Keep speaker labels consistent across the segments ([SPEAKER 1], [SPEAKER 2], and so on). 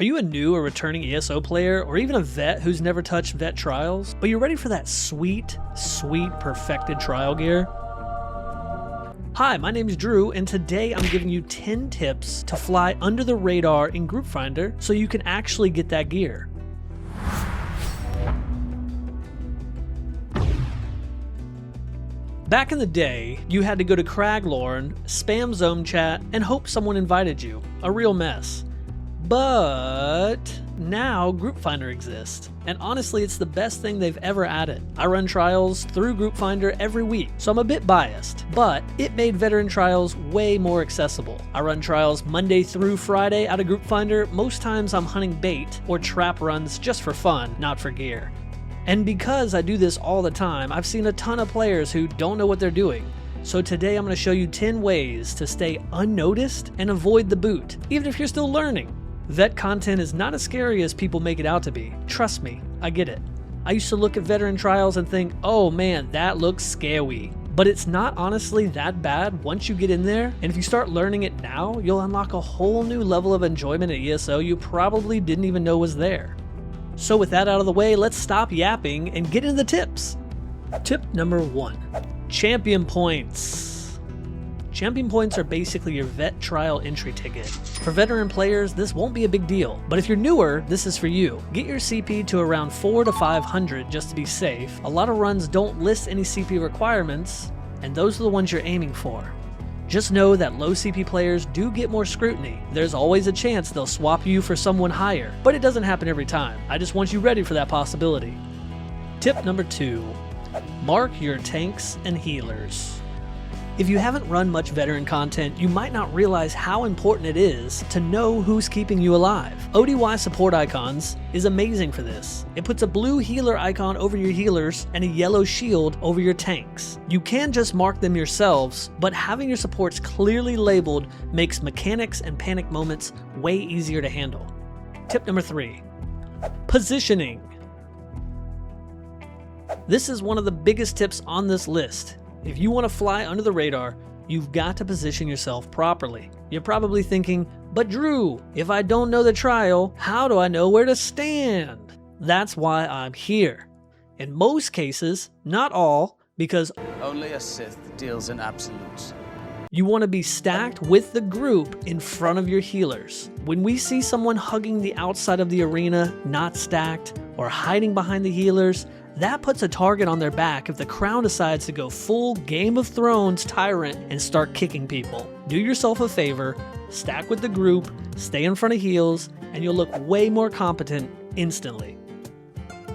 [SPEAKER 1] Are you a new or returning ESO player, or even a vet who's never touched vet trials, but you're ready for that sweet, sweet perfected trial gear? Hi, my name is Drew, and today I'm giving you 10 tips to fly under the radar in Group Finder so you can actually get that gear. Back in the day, you had to go to Craglorn, spam zone chat, and hope someone invited you. A real mess. But now Group Finder exists, and honestly it's the best thing they've ever added. I run trials through Group Finder every week, so I'm a bit biased, but it made veteran trials way more accessible. I run trials Monday through Friday out of Group Finder. Most times I'm hunting bait or trap runs just for fun, not for gear. And because I do this all the time, I've seen a ton of players who don't know what they're doing. So today I'm going to show you 10 ways to stay unnoticed and avoid the boot, even if you're still learning. Vet content is not as scary as people make it out to be. Trust me, I get it. I used to look at veteran trials and think, oh man, that looks scary. But it's not honestly that bad once you get in there, and if you start learning it now, you'll unlock a whole new level of enjoyment at ESO you probably didn't even know was there. So with that out of the way, let's stop yapping and get into the tips. Tip number 1, champion points. Champion points are basically your vet trial entry ticket. For veteran players, this won't be a big deal, but if you're newer, this is for you. Get your CP to around 400 to 500 just to be safe. A lot of runs don't list any CP requirements, and those are the ones you're aiming for. Just know that low CP players do get more scrutiny. There's always a chance they'll swap you for someone higher, but it doesn't happen every time. I just want you ready for that possibility. Tip number 2, mark your tanks and healers. If you haven't run much veteran content, you might not realize how important it is to know who's keeping you alive. ODY support icons is amazing for this. It puts a blue healer icon over your healers and a yellow shield over your tanks. You can just mark them yourselves, but having your supports clearly labeled makes mechanics and panic moments way easier to handle. Tip number 3, positioning. This is one of the biggest tips on this list. If you want to fly under the radar, you've got to position yourself properly. You're probably thinking, but Drew, if I don't know the trial, how do I know where to stand? That's why I'm here. In most cases, not all, because
[SPEAKER 2] only a Sith deals in absolutes.
[SPEAKER 1] You want to be stacked with the group in front of your healers. When we see someone hugging the outside of the arena, not stacked, or hiding behind the healers, that puts a target on their back if the crown decides to go full Game of Thrones tyrant and start kicking people. Do yourself a favor, stack with the group, stay in front of heals, and you'll look way more competent instantly.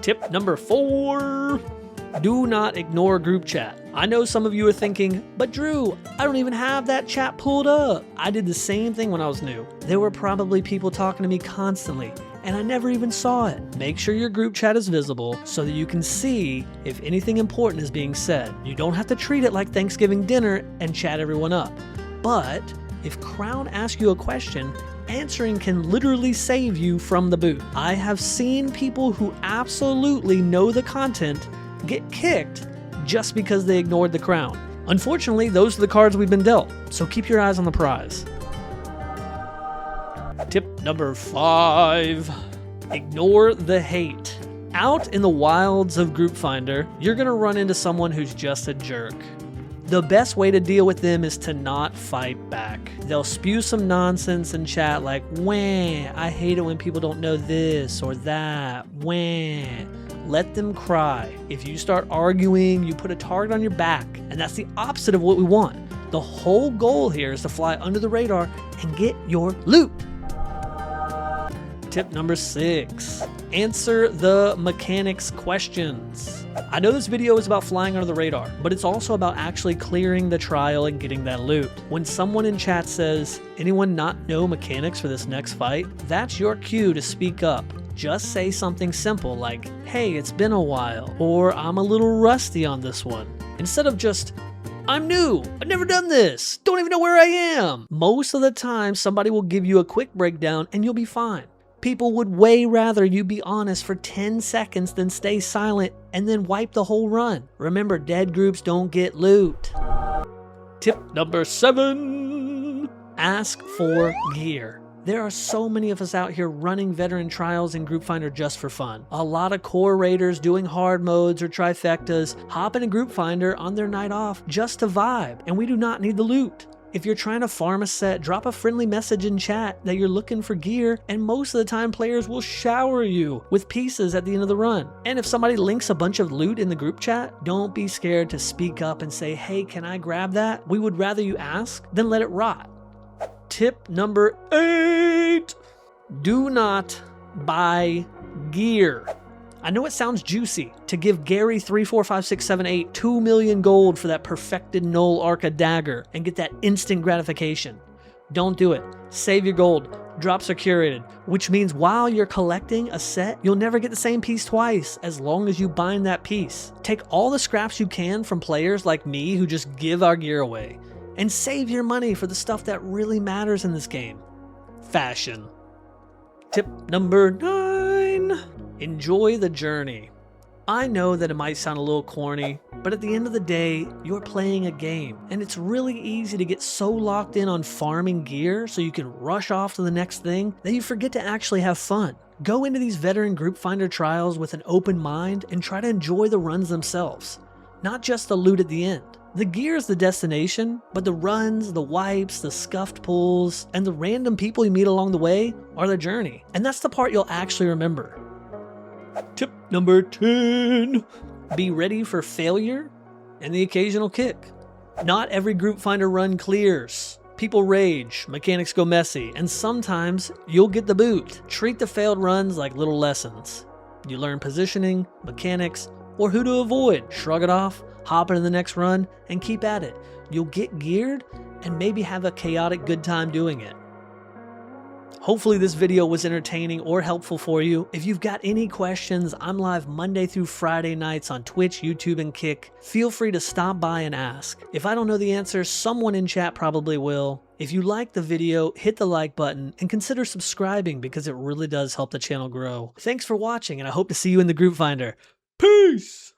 [SPEAKER 1] Tip number 4, do not ignore group chat. I know some of you are thinking, but Drew, I don't even have that chat pulled up. I did the same thing when I was new. There were probably people talking to me constantly, and I never even saw it. Make sure your group chat is visible so that you can see if anything important is being said. You don't have to treat it like Thanksgiving dinner and chat everyone up. But if Crown asks you a question, answering can literally save you from the boot. I have seen people who absolutely know the content get kicked just because they ignored the crown. Unfortunately, those are the cards we've been dealt, so keep your eyes on the prize. Tip number 5, ignore the hate. Out in the wilds of Group Finder, you're gonna run into someone who's just a jerk. The best way to deal with them is to not fight back. They'll spew some nonsense in chat like, wah, I hate it when people don't know this or that, wah. Let them cry. If you start arguing, you put a target on your back, and that's the opposite of what we want. The whole goal here is to fly under the radar and get your loot. Tip number 6, answer the mechanics questions. I know this video is about flying under the radar, but it's also about actually clearing the trial and getting that loot. When someone in chat says, anyone not know mechanics for this next fight, that's your cue to speak up. Just say something simple like, hey, it's been a while, or I'm a little rusty on this one. Instead of just, I'm new, I've never done this, don't even know where I am. Most of the time, somebody will give you a quick breakdown and you'll be fine. People would way rather you be honest for 10 seconds than stay silent and then wipe the whole run. Remember, dead groups don't get loot. Tip number 7, ask for gear. There are so many of us out here running veteran trials in Group Finder just for fun. A lot of core raiders doing hard modes or trifectas hop in a Group Finder on their night off just to vibe, and we do not need the loot. If you're trying to farm a set, drop a friendly message in chat that you're looking for gear, and most of the time players will shower you with pieces at the end of the run. And if somebody links a bunch of loot in the group chat, don't be scared to speak up and say, hey, can I grab that? We would rather you ask than let it rot. Tip number 8, do not buy gear. I know it sounds juicy to give Gary 34567 2 million gold for that perfected Null Arca dagger and get that instant gratification. Don't do it. Save your gold. Drops are curated, which means while you're collecting a set, you'll never get the same piece twice as long as you bind that piece. Take all the scraps you can from players like me who just give our gear away, and save your money for the stuff that really matters in this game. Fashion. Tip number 9. Enjoy the journey. I know that it might sound a little corny, but at the end of the day, you're playing a game, and it's really easy to get so locked in on farming gear so you can rush off to the next thing that you forget to actually have fun. Go into these veteran Group Finder trials with an open mind and try to enjoy the runs themselves, not just the loot at the end. The gear is the destination, but the runs, the wipes, the scuffed pulls, and the random people you meet along the way are the journey, and that's the part you'll actually remember. Tip number 10. Be ready for failure and the occasional kick. Not every Group Finder run clears. People rage, mechanics go messy, and sometimes you'll get the boot. Treat the failed runs like little lessons. You learn positioning, mechanics, or who to avoid. Shrug it off, hop into the next run, and keep at it. You'll get geared and maybe have a chaotic good time doing it. Hopefully this video was entertaining or helpful for you. If you've got any questions, I'm live Monday through Friday nights on Twitch, YouTube, and Kick. Feel free to stop by and ask. If I don't know the answer, someone in chat probably will. If you liked the video, hit the like button and consider subscribing because it really does help the channel grow. Thanks for watching, and I hope to see you in the Group Finder. Peace!